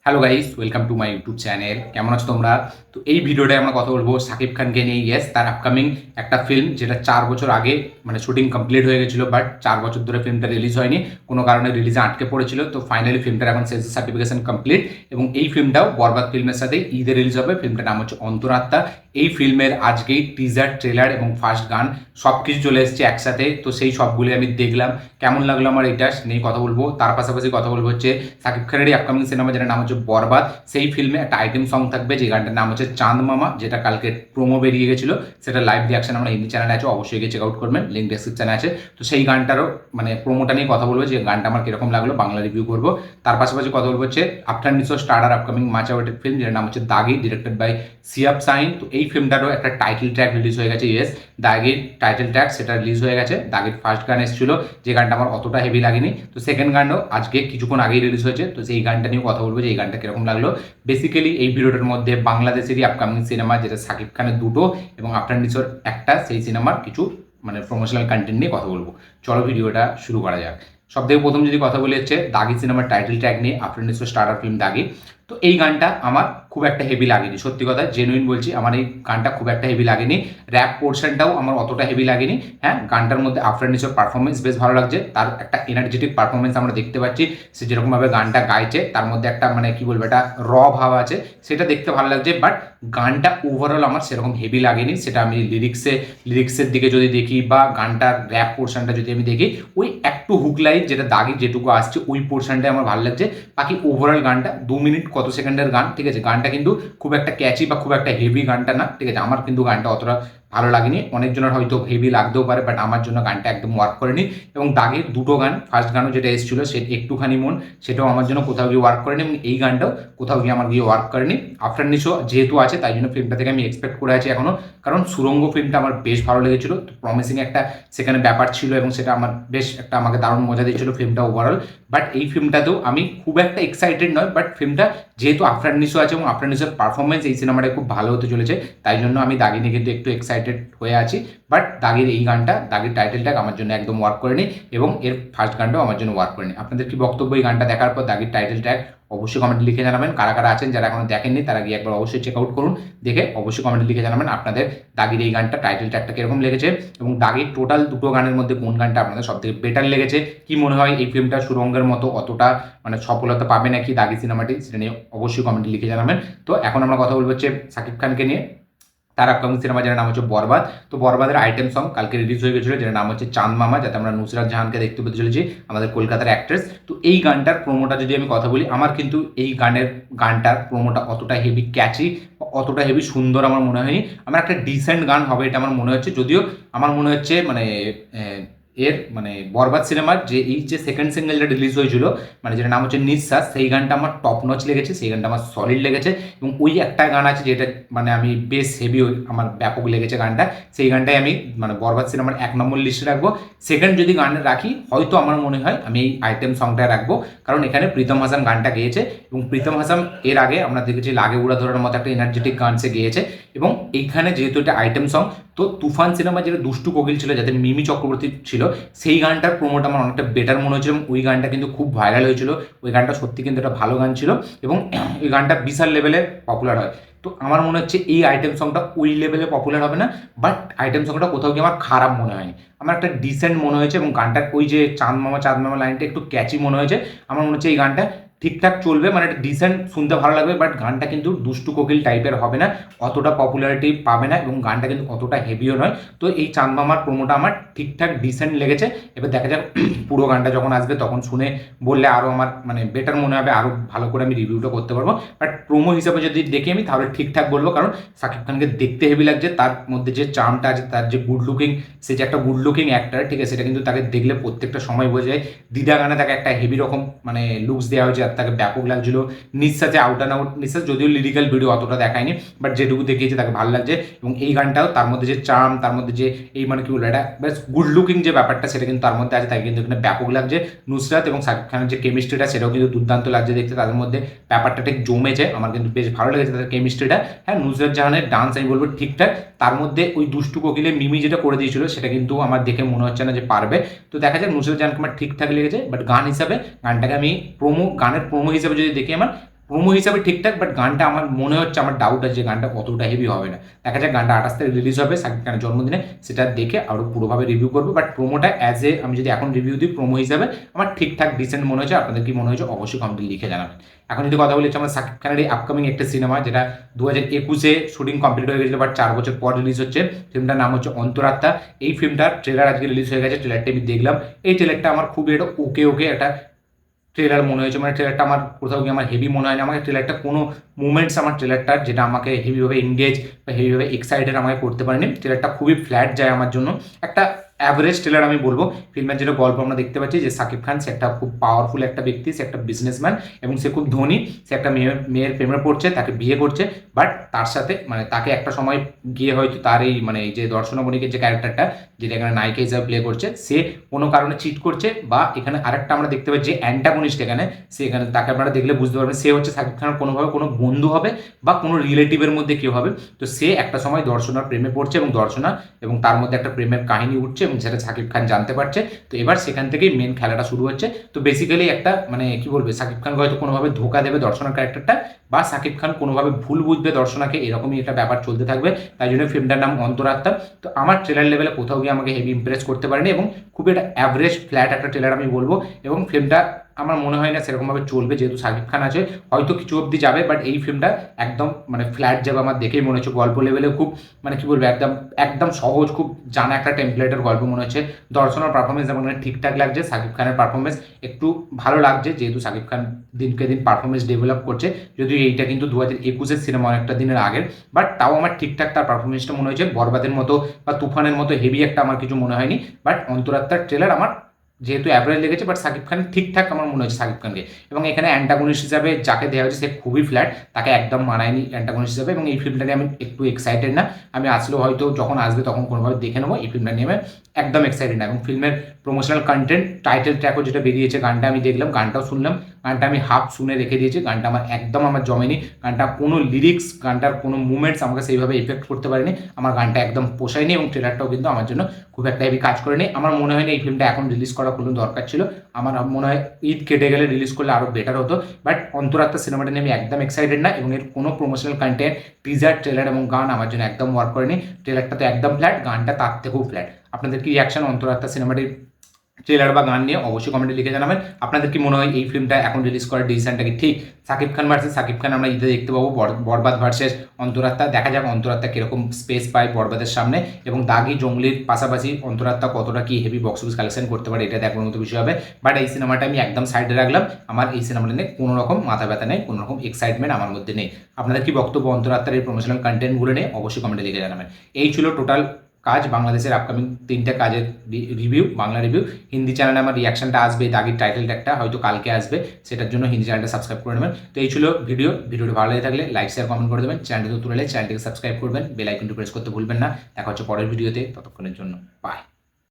Hello guys, welcome to my YouTube channel. কেমন আছো তোমরা? তো এই ভিডিওটায় আমরা কথা বলবো শাকিব খানকে নিয়ে। ইয়েস, তার আপকামিং একটা ফিল্ম যেটা 4 বছর আগে শুটিং কমপ্লিট হয়ে গেছিলো, বাট 4 বছর ধরে ফিল্মটা রিলিজ হয়নি, কোনো কারণে রিলিজে আটকে পড়েছিল। তো ফাইনালি ফিল্মটার এখন সেন্সর সার্টিফিকেশন কমপ্লিট এবং এই ফিল্মটাও বরবাদ ফিল্মের সাথে ঈদে রিলিজ হবে। ফিল্মটার নাম হচ্ছে অন্তরাত্মা। এই ফিল্মের আজকেই টিজার, ট্রেলার এবং ফার্স্ট গান সব কিছু চলে এসেছে একসাথে। তো সেই সবগুলি আমি দেখলাম, কেমন লাগলো আমার এটা নিয়ে কথা বলবো। তার পাশাপাশি কথা বলবো হচ্ছে শাকিব খানেরই আপকামিং সিনেমা যেটার নাম হচ্ছে বরবাদ। সেই ফিল্মে একটা আইটেম সং থাকবে, যে গানটার নাম হচ্ছে চাঁদ মামা, যেটা কালকে প্রোমো বেরিয়ে গেছিল। সেটা লাইভ রিয়াকশন আমরা হিন্দি চ্যানেলে আছে, অবশ্যই গিয়ে চেক আউট করবেন, লিঙ্ক ডেসক্রিপশনে আছে। তো সেই গানটারও প্রোমোটা নিয়ে কথা বলবো, যে গানটা আমার কিরকম লাগলো, বাংলা রিভিউ করবো। তার পাশাপাশি কথা বলবো হচ্ছে after Nisho starter upcoming much awaited film যেটার নাম হচ্ছে দাগি, ডিরেক্টেড বাই সিয়াব শাহিন। তো এই ফিল্মটারও একটা টাইটেল ট্র্যাক রিলিজ হয়ে গেছে। ইয়েস, দাগির টাইটেল ট্র্যাক সেটা রিলিজ হয়ে গেছে। দাগির ফার্স্ট গান এসেছিল, যে গানটা আমার অতটা হেভি লাগেনি। তো সেকেন্ড গানও আজকে কিছুক্ষণ আগেই রিলিজ হয়েছে। তো সেই গানটা নিয়ে কথা বলবো, যে এই গানটা কিরকম লাগলো। বেসিক্যালি এই ভিডিওটার মধ্যে বাংলাদেশেরই আপকামিং সিনেমা, যেটা শাকিব খানের দুটো এবং আফটার নিশোর একটা, সেই সিনেমার কিছু প্রমোশনাল কন্টেন্ট নিয়ে কথা বলবো। চলো ভিডিওটা শুরু করা যাক। সব থেকে প্রথম যদি কথা বলি হচ্ছে দাগি সিনেমার টাইটেল ট্র্যাক নিয়ে, আফটার নিশোর স্টার্টার ফিল্ম দাগি। তো এই গানটা আমার খুব একটা হেভি লাগেনি, সত্যি কথা জেনুইন বলছি, আমার এই গানটা খুব একটা হেভি লাগেনি। র্যাপ পোর্শনটাও আমার অতটা হেভি লাগেনি। হ্যাঁ, গানটার মধ্যে আফটার নিশোর পারফরমেন্স বেশ ভালো লাগছে। তার একটা এনার্জেটিক পারফরমেন্স আমরা দেখতে পাচ্ছি। সে যেরকমভাবে গানটা গাইছে, তার মধ্যে একটা কি বলবো, একটা ভাব আছে, সেটা দেখতে ভালো লাগছে। বাট গানটা ওভারঅল আমার সেরকম হেভি লাগেনি। সেটা আমি লিরিক্সের দিকে যদি দেখি, বা গানটার র্যাপ পোর্শনটা যদি আমি দেখি, ওই একটু হুক লাইন যেটা দাগি যেটুকু আসছে, ওই পোর্শনটাই আমার ভালো লাগছে। বাকি ওভারঅল গানটা 2 মিনিট কত সেকেন্ডের গান, ঠিক আছে। গানটা কিন্তু খুব একটা ক্যাচি বা খুব একটা হেভি গানটা না, ঠিক আছে। আমার কিন্তু গানটা অতটা ভালো লাগেনি। অনেকজনের হয়তো হেভি লাগতেও পারে, বাট আমার জন্য গানটা একদম ওয়ার্ক করেনি। এবং দাগের দুটো গান, ফার্স্ট গানও যেটা এসেছিল সে একটুখানি মন, সেটাও আমার জন্য কোথাও গিয়ে ওয়ার্ক করেনি, এবং এই গানটাও কোথাও গিয়ে আমার গিয়ে ওয়ার্ক করেনি। আফটার নিশো যেহেতু আছে, তাই জন্য ফিল্মটা থেকে আমি এক্সপেক্ট করে আছি এখনও। কারণ সুরঙ্গ ফিল্মটা আমার বেশ ভালো লেগেছিল, প্রমিসিং একটা সেখানে ব্যাপার ছিল, এবং সেটা আমার বেশ একটা আমাকে দারুণ মজা দিয়েছিল ফিল্মটা ওভারঅল। বাট এই ফিল্মটাতেও আমি খুব একটা এক্সাইটেড নয়। বাট ফিল্মটা যেহেতু আফটার নিশো আছে, এবং আফটার নিশোর পারফরমেন্স এই সিনেমাটা খুব ভালো হতে চলেছে, তাই জন্য আমি দাগি নিয়ে কিন্তু একটু এক্সাইটেড হয়ে আছি। বাট দাগির এই গানটা, দাগির টাইটেল ট্যাগ আমার জন্য একদম ওয়ার্ক করেনি, এবং এর ফার্স্ট গানটাও আমার জন্য ওয়ার্ক করেনি। আপনাদের কি বক্তব্য এই গানটা দেখার পর, দাগির টাইটেল ট্যাগ? অবশ্যই কমেন্টে লিখে জানাবেন। কারা কারা আছেন যারা এখনো দেখেননি, তারা গিয়ে একবার অবশ্যই চেক আউট করুন, দেখে অবশ্যই কমেন্টে লিখে জানাবেন আপনাদের দাগির এই গানটা টাইটেল ট্যাগটা কিরকম লেগেছে, এবং দাগির টোটাল দুটো গানের মধ্যে কোন গানটা আপনাদের সব থেকে বেটার লেগেছে। কি মনে হয় এই ফিল্মটা সুরঙ্গের মতো অতটা সফলতা পাবে নাকি দাগি সিনেমাটি, সেটা নিয়ে অবশ্যই কমেন্টে লিখে জানাবেন। তো এখন আমরা কথা বলবো হচ্ছে শাকিব খানকে নিয়ে, তার আপকামিং সিনেমা যেটার নাম হচ্ছে বরবাদ। তো বরবাদের আইটেম সং কালকে রিলিজ হয়ে গেছিলো, যেটার নাম হচ্ছে চাঁদ মামা, যাতে আমরা নুসরাত জাহানকে দেখতে পেতে চলেছি, আমাদের কলকাতার অ্যাক্ট্রেস। তো এই গানটার প্রোমোটা যদি আমি কথা বলি, আমার কিন্তু এই গানটার প্রোমোটা অতটা হেভি ক্যাচি, অতটা হেভি সুন্দর আমার মনে হয়নি। আমার একটা ডিসেন্ট গান হবে এটা আমার মনে হচ্ছে, যদিও আমার মনে হচ্ছে এর বরবাদ সিনেমার যে সেকেন্ড সিঙ্গেলটা রিলিজ হয়েছিল, যেটা নাম হচ্ছে নিঃশ্বাস, সেই গানটা আমার টপ নচ লেগেছে, সেই গানটা আমার সলিড লেগেছে। এবং ওই একটা গান আছে যেটা আমি বেশ হেভি, আমার ব্যাপক লেগেছে গানটা, সেই গানটাই আমি বরবাদ সিনেমার 1 নম্বর লিস্টে রাখবো। সেকেন্ড যদি গান রাখি, হয়তো আমার মনে হয় আমি এই আইটেম সংটা রাখবো, কারণ এখানে প্রীতম হাসান গানটা গেয়েছে, এবং প্রীতম হাসান এর আগে আমরা দেখেছি লাগে উড়া ধরার মতো একটা এনার্জেটিক গান সে গেয়েছে। এবং এইখানে যেহেতু এটা আইটেম সং, তো তুফান সিনেমা যেটা দুষ্টু কোকিল ছিল, যাতে মিমি চক্রবর্তী ছিল, সেই গানটার প্রোমোটা আমার অনেকটা বেটার মনে হয়েছিল, এবং ওই গানটা কিন্তু খুব ভাইরাল হয়েছিল। ওই গানটা সত্যি কিন্তু একটা ভালো গান ছিল, এবং ওই গানটা বিশাল লেভেলে পপুলার হয়। তো আমার মনে হচ্ছে এই আইটেম সংটা ওই লেভেলে পপুলার হবে না, বাট আইটেম সংটা কোথাও গিয়ে আমার খারাপ মনে হয়নি, আমার একটা ডিসেন্ট মনে হয়েছে। এবং গানটার ওই যে চাঁদ মামা লাইনটা একটু ক্যাচি মনে হয়েছে। আমার মনে হচ্ছে এই গানটা ঠিকঠাক চলবে, একটা ডিসেন্ট, শুনতে ভালো লাগবে। বাট গানটা কিন্তু দুষ্টু কোকিল টাইপের হবে না, অতটা পপুলারিটি পাবে না, এবং গানটা কিন্তু অতটা হেভিও নয়। তো এই চাঁদ মামার প্রোমোটা আমার ঠিকঠাক ডিসেন্ট লেগেছে। এবার দেখা যাক পুরো গানটা যখন আসবে, তখন শুনে বললে আরও আমার বেটার মনে হবে, আরও ভালো করে আমি রিভিউটা করতে পারবো। বাট প্রোমো হিসাবে যদি দেখি আমি, তাহলে ঠিকঠাক বলবো, কারণ শাকিব খানকে দেখতে হেভি লাগছে। তার মধ্যে যে চার্মটা আছে, তার যে গুড লুকিং, সে যে একটা গুড লুকিং অ্যাক্টার, ঠিক আছে, সেটা কিন্তু তাকে দেখলে প্রত্যেকটা সময় বোঝা যায়। দিদা গানে তাকে একটা হেভি রকম লুকস দেওয়া হয়েছে, আর তাকে ব্যাপক লাগছিল। নিঃশ্বাসে আউট অ্যান্ড আউট, নিঃশ্বাস যদিও লিরিক্যাল ভিডিও অতটা দেখায়নি, বাট যেটুকু দেখিয়েছে তাকে ভালো লাগছে। এবং এই গানটাও, তার মধ্যে যে চার্ম, তার মধ্যে যে এই কি বলবো, এটা বেশ গুড লুকিং যে ব্যাপারটা, সেটা কিন্তু তার মধ্যে আছে, তাকে কিন্তু এখানে ব্যাপক লাগছে। নুসরাত এবং শাকিব খানের যে কেমিস্ট্রিটা, সেটাও কিন্তু দুর্দান্ত লাগছে দেখতে, তাদের মধ্যে ব্যাপারটা ঠিক জমেছে, আমার কিন্তু বেশ ভালো লেগেছে তাদের কেমিস্ট্রিটা। হ্যাঁ, নুসরাত জাহানের ডান্স আমি বলবো ঠিকঠাক, তার মধ্যে ওই দুষ্টু কোকিলে মিমি যেটা করে দিয়েছিল, সেটা কিন্তু আমার দেখে মনে হচ্ছে না যে পারবে। তো দেখা যাক, নুসরাত জাহানকে আমার ঠিকঠাক লেগেছে। বাট গান হিসাবে, গানটাকে আমি গানের প্রোমো হিসাবে যদি দেখি, আমার প্রোমো হিসাবে ঠিকঠাক, বাট গানটা আমার মনে হচ্ছে, আমার ডাউট আছে যে গানটা অতটা হেভি হবে না। দেখা যাক, গানটা 28 তারিখ রিলিজ হবে শাকিব খানের জন্মদিনে, সেটা দেখে আরও পুরোভাবে রিভিউ করবো। বাট প্রোমোটা আমি যদি এখন রিভিউ দিই প্রোমো হিসাবে আমার ঠিকঠাক ডিসেন্ট মনে হয়েছে। আপনাদের কি মনে হয়েছে অবশ্যই কমেন্টে লিখে জানাবেন। এখন যদি কথা বলি আমরা শাকিব খানের এই আপকামিং একটা সিনেমা, যেটা 2021-এ শুটিং কমপ্লিট হয়ে গেছিলো, বাট 4 বছর পর রিলিজ হচ্ছে। ফিল্মটার নাম হচ্ছে অন্তরাত্মা। এই ফিল্মটার ট্রেলার আজকে রিলিজ হয়ে গেছে, ট্রেলারটা আমি দেখলাম। এই ট্রেলারটা আমার খুবই একটা ওকে একটা ট্রেলার মনে হয়েছে। মানে ট্রেলারটা আমার কোথাও গিয়ে আমার হেভি মনে হয় না। আমাকে ট্রেলারটা কোনো মুভমেন্টস আমার ট্রেলারটার যেটা আমাকে হেভিভাবে এঙ্গেজ বা হেভিভাবে এক্সাইটেড আমাকে করতে পারেনি। ট্রেলারটা খুবই ফ্ল্যাট যায় আমার জন্য, একটা অ্যাভারেজ ট্রেলার আমি বলবো। ফিল্মের যেটা গল্প আমরা দেখতে পাচ্ছি যে শাকিব খান সে একটা খুব পাওয়ারফুল একটা ব্যক্তি, সে একটা বিজনেসম্যান এবং সে খুব ধনী। সে একটা মেয়ের প্রেমে পড়ছে, তাকে বিয়ে করছে, বাট তার সাথে মানে তাকে একটা সময় গিয়ে হয়তো তার এই মানে যে দর্শনা বণিকের যে ক্যারেক্টারটা, যেটা এখানে নায়িকা হিসাবে প্লে করছে, সে কোনো কারণে চিট করছে। বা এখানে আরেকটা আমরা দেখতে পাচ্ছি যে অ্যান্টাগনিস্ট এখানে, সে এখানে তাকে আপনারা দেখলে বুঝতে পারবেন সে হচ্ছে শাকিব খানের কোনোভাবে কোনো বন্ধু হবে বা কোনো রিলেটিভের মধ্যে কেউ হবে। তো সে একটা সময় দর্শনার প্রেমে পড়ছে এবং দর্শনা এবং তার মধ্যে একটা প্রেমের কাহিনী উঠছে এবং সেটা শাকিব খান জানতে পারছে। তো এবার সেখান থেকেই মেন খেলাটা শুরু হচ্ছে। তো বেসিক্যালি একটা মানে কি বলবে, শাকিব খান হয়তো কোনোভাবে ধোকা দেবে দর্শনার ক্যারেক্টারটা, বা শাকিব খান কোনোভাবে ভুল বুঝবে দর্শনাকে, এরকমই একটা ব্যাপার চলতে থাকবে। তাই জন্য ফিল্মটার নাম অন্তরাত্মা। তো আমার ট্রেলার লেভেলে কোথাও গিয়ে আমাকে হেভি ইমপ্রেস করতে পারেনি এবং খুবই একটা অ্যাভারেজ ফ্ল্যাট একটা ট্রেলার আমি বলবো। এবং ফিল্মটা আমার মনে হয় না সেরকমভাবে চলবে, যেহেতু শাকিব খান আছে, হয়তো কিছু অবধি যাবে, বাট এই ফিল্মটা একদম মানে ফ্ল্যাট যাবে আমার দেখেই মনে হচ্ছে। গল্প লেভেলে খুব মানে কি বলবো, একদম একদম সহজ, খুব জানা একটা টেমপ্লেটের গল্প মনে হচ্ছে। দর্শনের পারফরমেন্স যেমন ঠিকঠাক লাগছে, শাকিব খানের পারফরমেন্স একটু ভালো লাগছে, যেহেতু শাকিব খান দিনকে দিন পারফরমেন্স ডেভেলপ করছে। যদিও এইটা কিন্তু 2021-এর সিনেমা, অনেকটা দিনের আগের, বাট তাও আমার ঠিকঠাক তার পারফরমেন্সটা মনে হয়েছে। বরবাদের মতো বা তুফানের মতো হেভি একটা আমার কিছু মনে হয়নি। বাট অন্তরাত্মার ট্রেলার আমার যেহেতু অ্যাভারেজ লেগেছে, বাট শাকিব খান ঠিকঠাক আমার মনে হচ্ছে শাকিব খানকে। এবং এখানে অ্যান্টাগনিস্ট হিসাবে যাকে দেওয়া হয়েছে সে খুবই ফ্ল্যাট, তাকে একদম মানায়নি অ্যান্টাগনিস্ট হিসাবে। এবং এই ফিল্মটা নিয়ে আমি একটু এক্সাইটেড না। আমি আসলেও হয়তো যখন আসবে তখন কোনোভাবে দেখে নেবো। এই ফিল্মটা নিয়ে আমি একদম এক্সাইটেড না। এবং ফিল্মের প্রমোশনাল কন্টেন্ট টাইটেল ট্র্যাকও যেটা বেরিয়েছে, গানটা আমি দেখলাম, গানটাও শুনলাম, গানটা আমি হাফ শুনে রেখে দিয়েছি। গানটা আমার জমেনি। গানটা কোনো লিরিক্স, গানটার কোনো মুভমেন্টস আমাকে সেইভাবে এফেক্ট করতে পারেনি। আমার গানটা একদম পোষায়নি এবং ট্রেলারটাও কিন্তু আমার জন্য খুব একটা হেভি কাজ করেনি। আমার মনে হয়নি এই ফিল্মটা এখন রিলিজ করা কোনো দরকার ছিল। আমার মনে হয় ঈদ কেটে গেলে রিলিজ করলে আরও বেটার হতো। বাট অন্তরাত্মা সিনেমাটা নিয়ে আমি একদম এক্সাইটেড না। এবং এর কোনো প্রমোশনাল কন্টেন্ট, টিজার, ট্রেলার এবং গান আমার জন্য একদম ওয়ার্ক করেনি। ট্রেলারটা তো একদম ফ্ল্যাট, গানটা তার থেকেও ফ্ল্যাট। আপনাদের কি রিয়াকশন অন্তরাত্মা সিনেমাটির ট্রেলার বা গান নিয়ে অবশ্যই কমেন্টে লিখে জানাবেন। আপনাদের কি মনে হয় এই ফিল্মটা এখন রিলিজ করার ডিসিশনটা কি ঠিক? শাকিব খান ভার্সেস শাকিব খান আমরা ঈদে দেখতে পাবো, বরবাদ ভার্সেস অন্তরাত্মা। দেখা যাক অন্তরাত্মা কীরকম স্পেস পায় বরবাদের সামনে, এবং দাগি জঙ্গলির পাশাপাশি অন্তরাত্মা কতটা কি হেভি বক্স অফিস কালেকশন করতে পারে, এটা দেখার মতো বিষয় হবে। বাট এই সিনেমাটা আমি একদম সাইডে রাখলাম। আমার এই সিনেমাটা নিয়ে কোনো রকম মাথা ব্যথা নেই, কোনো রকম এক্সাইটমেন্ট আমার মধ্যে নেই। আপনাদের কি বক্তব্য অন্তরাত্মার এই প্রমোশনাল কন্টেন্টগুলো নিয়ে অবশ্যই কমেন্টে লিখে জানাবেন। এই ছিল টোটাল কাজ, বাংলাদেশের আপকামিং 3টে কাজের রিভিউ, বাংলা রিভিউ। হিন্দি চ্যানেলে আমার রিয়াকশনটা আসবে, দাগির টাইটেল ট্যাগটা হয়তো কালকে আসবে, সেটার জন্য হিন্দি চ্যানেলটা সাবস্ক্রাইব করে নেবেন। তো এই ছিল ভিডিওটি ভালো লেগে থাকলে লাইক, শেয়ার, কমেন্ট করে দেবেন। চ্যানেলটি তুলে চ্যানেলটিকে সাবস্ক্রাইব করবেন, বেল আইকনটি প্রেস করতে ভুলবেন না। দেখা হচ্ছে পরের ভিডিওতে, ততক্ষণের জন্য বাই।